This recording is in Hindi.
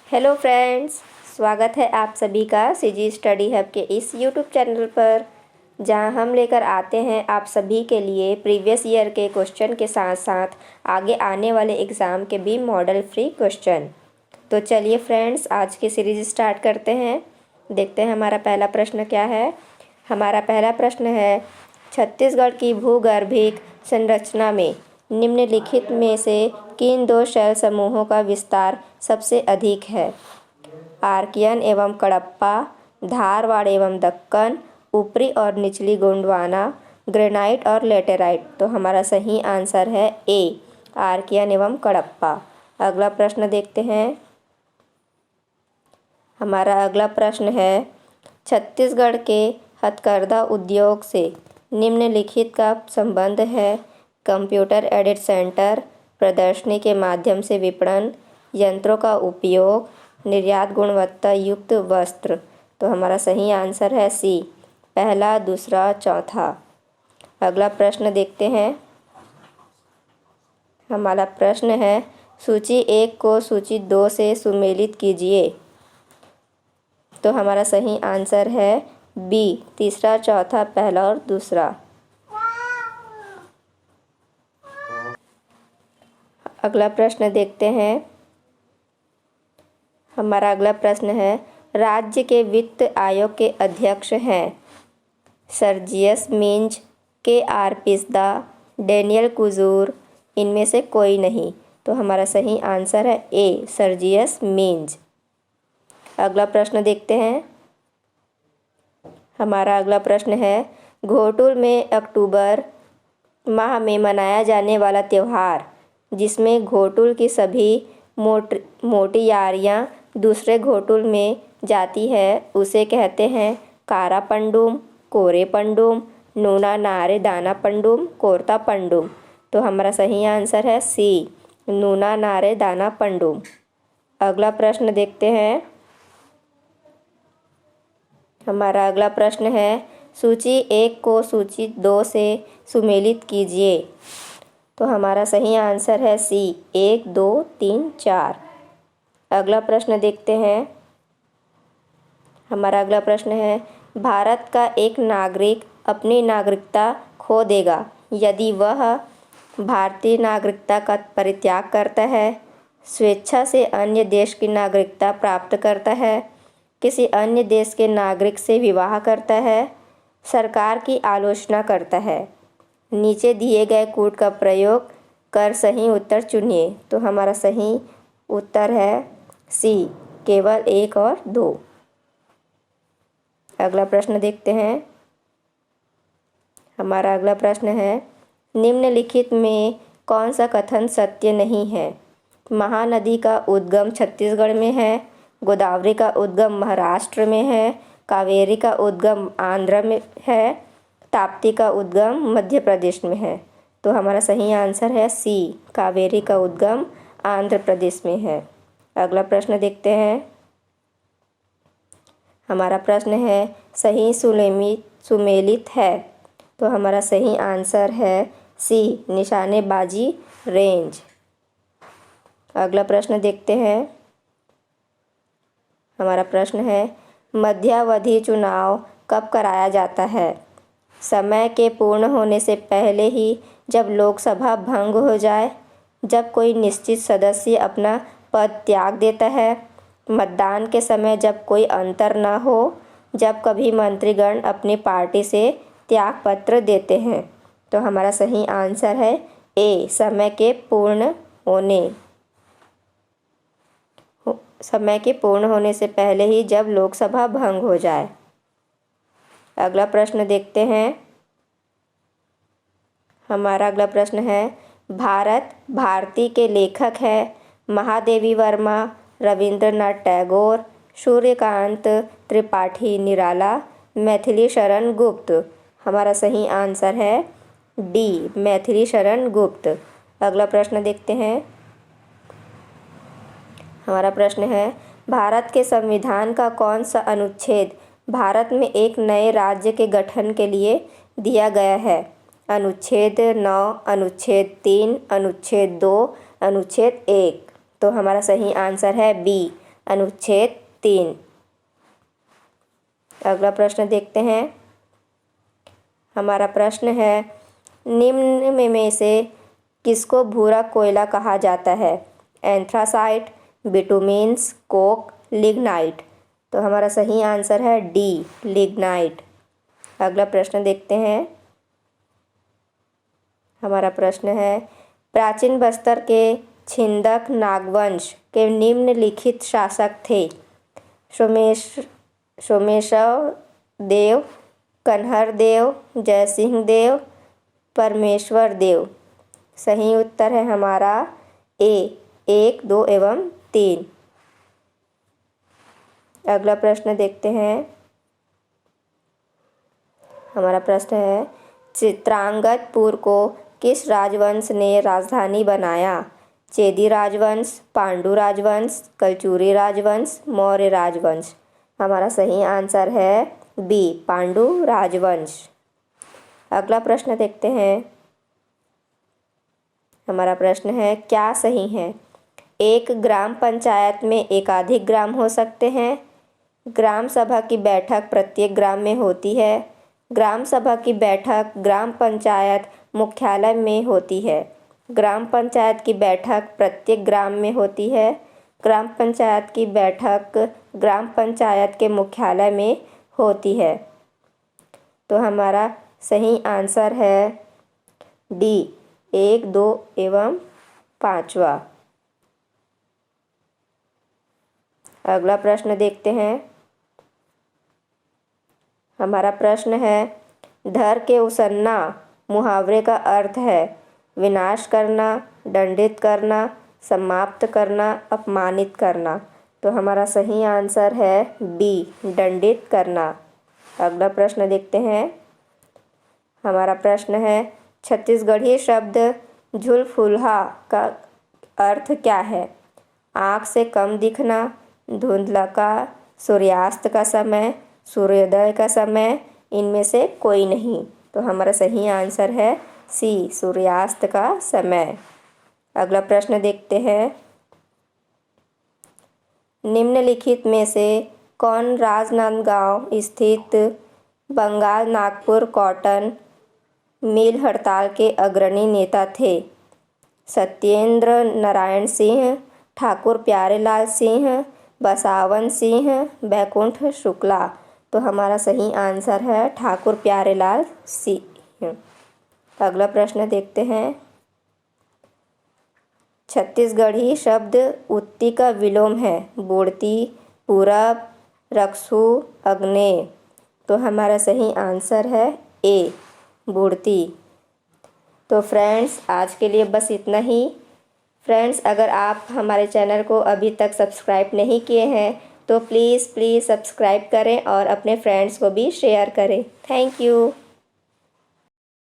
हेलो फ्रेंड्स, स्वागत है आप सभी का सीजी स्टडी हब के इस यूट्यूब चैनल पर, जहां हम लेकर आते हैं आप सभी के लिए प्रीवियस ईयर के क्वेश्चन के साथ साथ आगे आने वाले एग्ज़ाम के भी मॉडल फ्री क्वेश्चन। तो चलिए फ्रेंड्स, आज की सीरीज़ स्टार्ट करते हैं। देखते हैं हमारा पहला प्रश्न क्या है। हमारा पहला प्रश्न है, छत्तीसगढ़ की भूगर्भिक संरचना में निम्नलिखित में से किन दो शैल समूहों का विस्तार सबसे अधिक है? आर्कियन एवं कडप्पा, धारवाड़ एवं दक्कन, ऊपरी और निचली गोंडवाना, ग्रेनाइट और लेटेराइट। तो हमारा सही आंसर है ए, आर्कियन एवं कडप्पा। अगला प्रश्न देखते हैं। हमारा अगला प्रश्न है, छत्तीसगढ़ के हथकरघा उद्योग से निम्नलिखित का संबंध है? कंप्यूटर एडेड सेंटर, प्रदर्शनी के माध्यम से विपणन, यंत्रों का उपयोग, निर्यात गुणवत्ता युक्त वस्त्र। तो हमारा सही आंसर है सी, पहला, दूसरा, चौथा। अगला प्रश्न देखते हैं। हमारा प्रश्न है, सूची 1 को सूची 2 से सुमेलित कीजिए। तो हमारा सही आंसर है बी, तीसरा, चौथा, पहला और दूसरा। अगला प्रश्न देखते हैं। हमारा अगला प्रश्न है, राज्य के वित्त आयोग के अध्यक्ष हैं सर्जियस मिंज, के.आर. पिस्दा, डेनियल कुजूर, इनमें से कोई नहीं। तो हमारा सही आंसर है ए, सर्जियस मिंज। अगला प्रश्न देखते हैं। हमारा अगला प्रश्न है, घोटुल में अक्टूबर माह में मनाया जाने वाला त्यौहार जिसमें घोटुल की सभी मोटियारियाँ दूसरे घोटुल में जाती है उसे कहते हैं कारा पंडुम, कोरे पंडुम, नूना नारे दाना पंडुम, कोरता पंडुम। तो हमारा सही आंसर है सी, नूना नारे दाना पंडुम। अगला प्रश्न देखते हैं। हमारा अगला प्रश्न है, सूची 1 को सूची 2 से सुमेलित कीजिए। तो हमारा सही आंसर है सी, 1, 2, 3, 4। अगला प्रश्न देखते हैं। हमारा अगला प्रश्न है, भारत का एक नागरिक अपनी नागरिकता खो देगा यदि वह भारतीय नागरिकता का परित्याग करता है, स्वेच्छा से अन्य देश की नागरिकता प्राप्त करता है, किसी अन्य देश के नागरिक से विवाह करता है, सरकार की आलोचना करता है। नीचे दिए गए कूट का प्रयोग कर सही उत्तर चुनिए। तो हमारा सही उत्तर है सी, केवल 1 और 2। अगला प्रश्न देखते हैं। हमारा अगला प्रश्न है, निम्नलिखित में कौन सा कथन सत्य नहीं है? महानदी का उद्गम छत्तीसगढ़ में है, गोदावरी का उद्गम महाराष्ट्र में है, कावेरी का उद्गम आंध्र में है, ताप्ती का उद्गम मध्य प्रदेश में है। तो हमारा सही आंसर है सी, कावेरी का उद्गम आंध्र प्रदेश में है। अगला प्रश्न देखते हैं। हमारा प्रश्न है, सही सुमेलित है। तो हमारा सही आंसर है सी, निशानेबाजी रेंज। अगला प्रश्न देखते हैं। हमारा प्रश्न है, मध्यावधि चुनाव कब कराया जाता है? समय के पूर्ण होने से पहले ही, जब लोकसभा भंग हो जाए, जब कोई निश्चित सदस्य अपना पद त्याग देता है, मतदान के समय जब कोई अंतर न हो, जब कभी मंत्रीगण अपनी पार्टी से त्यागपत्र देते हैं। तो हमारा सही आंसर है ए, समय के पूर्ण होने से पहले ही, जब लोकसभा भंग हो जाए। अगला प्रश्न देखते हैं। हमारा अगला प्रश्न है, भारत भारती के लेखक है महादेवी वर्मा, रविंद्रनाथ टैगोर, सूर्यकांत त्रिपाठी निराला, मैथिली शरण गुप्त। हमारा सही आंसर है डी, मैथिली शरण गुप्त। अगला प्रश्न देखते हैं। हमारा प्रश्न है, भारत के संविधान का कौन सा अनुच्छेद भारत में एक नए राज्य के गठन के लिए दिया गया है? अनुच्छेद 9, अनुच्छेद 3, अनुच्छेद 2, अनुच्छेद 1। तो हमारा सही आंसर है बी, अनुच्छेद 3। अगला प्रश्न देखते हैं। हमारा प्रश्न है, निम्न में से किसको भूरा कोयला कहा जाता है? Anthracite, bituminous, coke, lignite. तो हमारा सही आंसर है डी, लिग्नाइट। अगला प्रश्न देखते हैं। हमारा प्रश्न है, प्राचीन बस्तर के छिंदक नागवंश के निम्नलिखित शासक थे? सोमेश्वर देव, कन्हर देव, जयसिंह देव, परमेश्वर देव। सही उत्तर है हमारा ए, 1, 2 एवं 3। अगला प्रश्न देखते हैं। हमारा प्रश्न है, चित्रांगदपुर को किस राजवंश ने राजधानी बनाया? चेदी राजवंश, पांडु राजवंश, कलचुरी राजवंश, मौर्य राजवंश। हमारा सही आंसर है बी, पांडु राजवंश। अगला प्रश्न देखते हैं। हमारा प्रश्न है, क्या सही है? एक ग्राम पंचायत में एकाधिक ग्राम हो सकते हैं। ग्राम सभा की बैठक प्रत्येक ग्राम में होती है। ग्राम सभा की बैठक ग्राम पंचायत मुख्यालय में होती है। ग्राम पंचायत की बैठक प्रत्येक ग्राम में होती है। ग्राम पंचायत की बैठक ग्राम पंचायत के मुख्यालय में होती है। तो हमारा सही आंसर है डी, 1, 2 एवं 5वां। अगला प्रश्न देखते हैं। हमारा प्रश्न है, धर के उसन्ना मुहावरे का अर्थ है विनाश करना, दंडित करना, समाप्त करना, अपमानित करना। तो हमारा सही आंसर है बी, दंडित करना। अगला प्रश्न देखते हैं। हमारा प्रश्न है, छत्तीसगढ़ी शब्द झुलफुलहा का अर्थ क्या है? आँख से कम दिखना, धुंधला का, सूर्यास्त का समय, सूर्योदय का समय, इनमें से कोई नहीं। तो हमारा सही आंसर है सी, सूर्यास्त का समय। अगला प्रश्न देखते हैं। निम्नलिखित में से कौन राजनांदगांव स्थित बंगाल नागपुर कॉटन मिल हड़ताल के अग्रणी नेता थे? सत्येंद्र नारायण सिंह, ठाकुर प्यारेलाल सिंह, बसावन सिंह, बैकुंठ शुक्ला। तो हमारा सही आंसर है ठाकुर प्यारेलाल सिंह। अगला प्रश्न देखते हैं। छत्तीसगढ़ी शब्द उत्ती का विलोम है। बुड़ती, पूरब, रक्षु, अग्नेय। तो हमारा सही आंसर है ए, बुड़ती। तो फ्रेंड्स, आज के लिए बस इतना ही। फ्रेंड्स, अगर आप हमारे चैनल को अभी तक सब्सक्राइब नहीं किए हैं तो प्लीज़ सब्सक्राइब करें और अपने फ्रेंड्स को भी शेयर करें। Thank you.